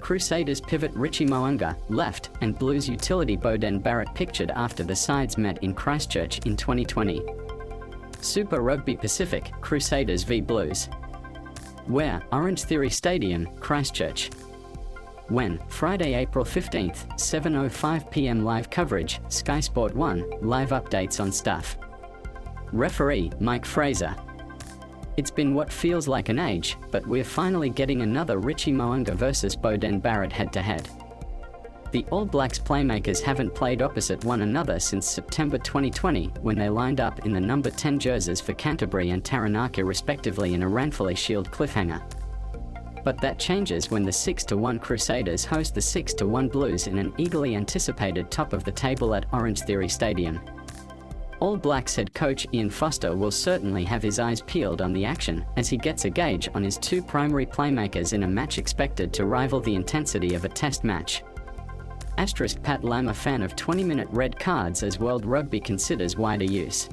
Crusaders pivot Richie Mo'unga, left, and Blues utility Beauden Barrett pictured after the sides met in Christchurch in 2020. Super Rugby Pacific, Crusaders v Blues. Where? Orange Theory Stadium, Christchurch. When? Friday, April 15th, 7:05 p.m. Live coverage, Sky Sport 1, live updates on stuff. Referee, Mike Fraser. It's been what feels like an age, but we're finally getting another Richie Mo'unga versus Beauden Barrett head-to-head. The All Blacks playmakers haven't played opposite one another since September 2020, when they lined up in the number 10 jerseys for Canterbury and Taranaki respectively in a Ranfurly Shield cliffhanger. But that changes when the 6-1 Crusaders host the 6-1 Blues in an eagerly anticipated top of the table at Orange Theory Stadium. All Blacks head coach Ian Foster will certainly have his eyes peeled on the action as he gets a gauge on his two primary playmakers in a match expected to rival the intensity of a test match. Pat Lam, a fan of 20-minute red cards as World Rugby considers wider use.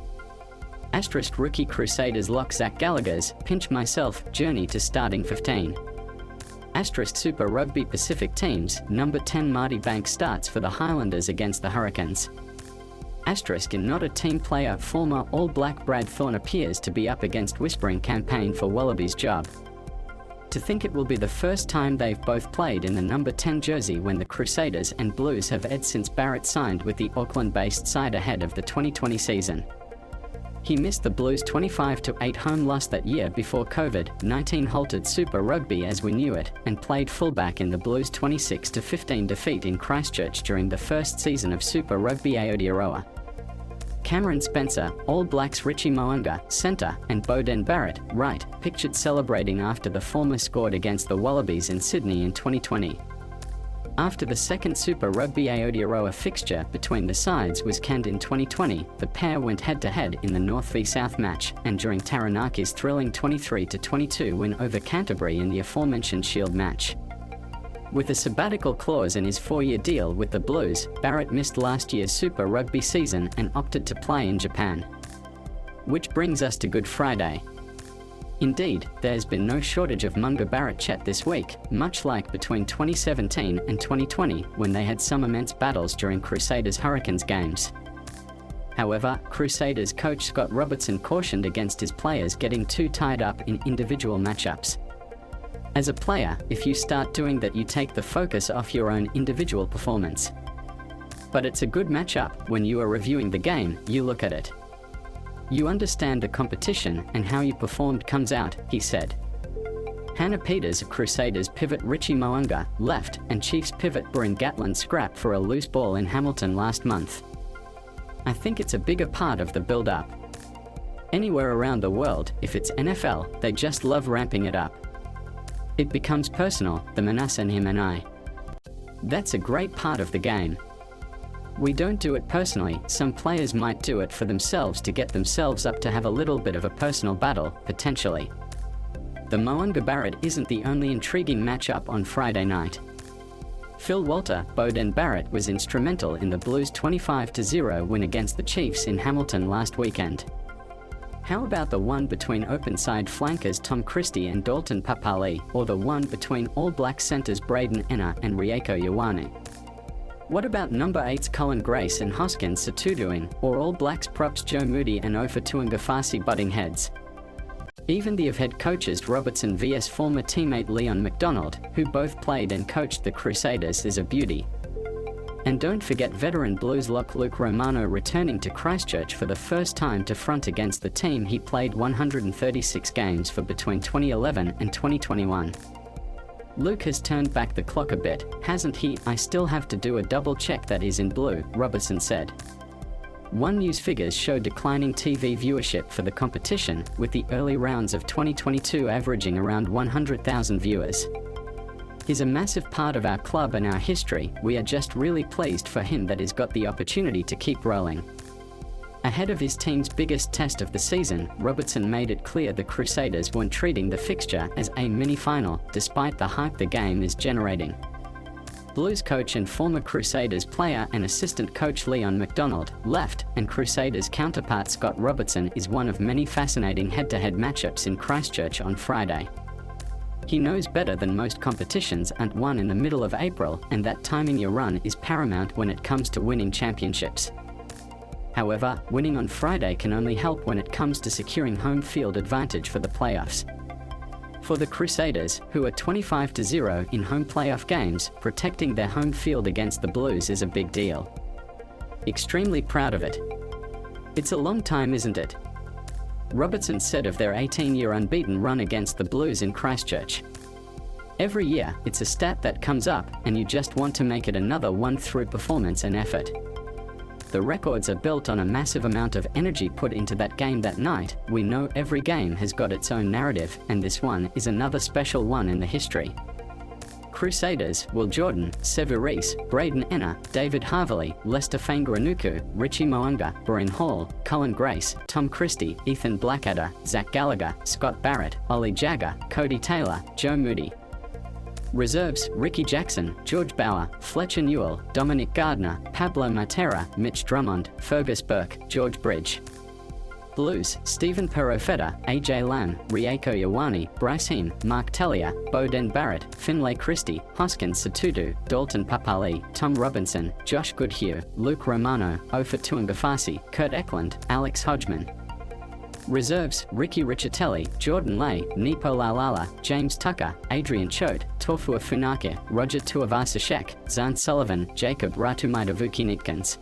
Rookie Crusaders lock Zach Gallagher's pinch myself journey to starting 15. Super Rugby Pacific teams, number 10 Marty Banks starts for the Highlanders against the Hurricanes. In not a team player, former All Black Brad Thorne appears to be up against whispering campaign for Wallaby's job. To think it will be the first time they've both played in the number 10 jersey when the Crusaders and Blues have ed since Barrett signed with the Auckland-based side ahead of the 2020 season. He missed the Blues' 25-8 home loss that year before COVID-19 halted Super Rugby as we knew it, and played fullback in the Blues' 26-15 defeat in Christchurch during the first season of Super Rugby Aotearoa. Cameron Spencer, All Blacks Richie Mo'unga, centre, and Beauden Barrett, right, pictured celebrating after the former scored against the Wallabies in Sydney in 2020. After the second Super Rugby Aotearoa fixture between the sides was canned in 2020, the pair went head-to-head in the North v South match, and during Taranaki's thrilling 23-22 win over Canterbury in the aforementioned Shield match. With a sabbatical clause in his 4-year deal with the Blues, Barrett missed last year's Super Rugby season and opted to play in Japan. Which brings us to Good Friday. Indeed, there's been no shortage of Mo'unga Barrett chat this week, much like between 2017 and 2020 when they had some immense battles during Crusaders Hurricanes games. However, Crusaders coach Scott Robertson cautioned against his players getting too tied up in individual matchups. As a player, if you start doing that, you take the focus off your own individual performance. But it's a good matchup. When you are reviewing the game, you look at it. You understand the competition and how you performed comes out, he said. Hannah Peters of Crusaders pivot Richie Mo'unga, left, and Chiefs pivot Bryn Gatland scrap for a loose ball in Hamilton last month. I think it's a bigger part of the build-up. Anywhere around the world, if it's NFL, they just love ramping it up. It becomes personal, the Manas and him and I. That's a great part of the game. We don't do it personally. Some players might do it for themselves to get themselves up to have a little bit of a personal battle, potentially. The Mo'unga Barrett isn't the only intriguing matchup on Friday night. Phil Walter, Beauden Barrett was instrumental in the Blues' 25-0 win against the Chiefs in Hamilton last weekend. How about the one between open-side flankers Tom Christie and Dalton Papali, or the one between All Black centres Braden Enna and Rieko Ioane? What about number 8's Colin Grace and Hoskins Satuduin, or All Blacks props Joe Moody and Ofa Tuangafasi butting heads? Even the of head coaches Robertson vs former teammate Leon McDonald, who both played and coached the Crusaders, is a beauty. And don't forget veteran Blues lock Luke Romano returning to Christchurch for the first time to front against the team he played 136 games for between 2011 and 2021. Luke has turned back the clock a bit, hasn't he? I still have to do a double check that is in blue, Robertson said. One News figures show declining TV viewership for the competition, with the early rounds of 2022 averaging around 100,000 viewers. He's a massive part of our club and our history. We are just really pleased for him that he's got the opportunity to keep rolling. Ahead of his team's biggest test of the season, Robertson made it clear the Crusaders weren't treating the fixture as a mini-final, despite the hype the game is generating. Blues coach and former Crusaders player and assistant coach Leon McDonald, left, and Crusaders counterpart Scott Robertson is one of many fascinating head-to-head matchups in Christchurch on Friday. He knows better than most competitions and won in the middle of April, and that timing your run is paramount when it comes to winning championships. However, winning on Friday can only help when it comes to securing home field advantage for the playoffs. For the Crusaders, who are 25-0 in home playoff games, protecting their home field against the Blues is a big deal. Extremely proud of it. It's a long time, isn't it? Robertson said of their 18-year unbeaten run against the Blues in Christchurch. Every year, it's a stat that comes up, and you just want to make it another one through performance and effort. The records are built on a massive amount of energy put into that game that night. We know every game has got its own narrative, and this one is another special one in the history. Crusaders: Will Jordan, Sevu Reece, Braden Enna, David Harvey, Lester Faingaranuku, Richie Mo'unga, Brian Hall, Colin Grace, Tom Christie, Ethan Blackadder, Zach Gallagher, Scott Barrett, Ollie Jagger, Cody Taylor, Joe Moody. Reserves: Ricky Jackson, George Bauer, Fletcher Newell, Dominic Gardner, Pablo Matera, Mitch Drummond, Fergus Burke, George Bridge. Blues: Stephen Perofeta, AJ Lam, Rieko Ioane, Bryce Heem, Mark Tellier, Beauden Barrett, Finlay Christie, Hoskins Satutu, Dalton Papali, Tom Robinson, Josh Goodhue, Luke Romano, Ofa Tuangafasi, Kurt Eklund, Alex Hodgman. Reserves: Ricky Riccitelli, Jordan Lay, Nipo Laulala, James Tucker, Adrian Choate, Torfua Funake, Roger Tuivasa-Sheck, Zan Sullivan, Jacob Ratumaitavuki Nitkins.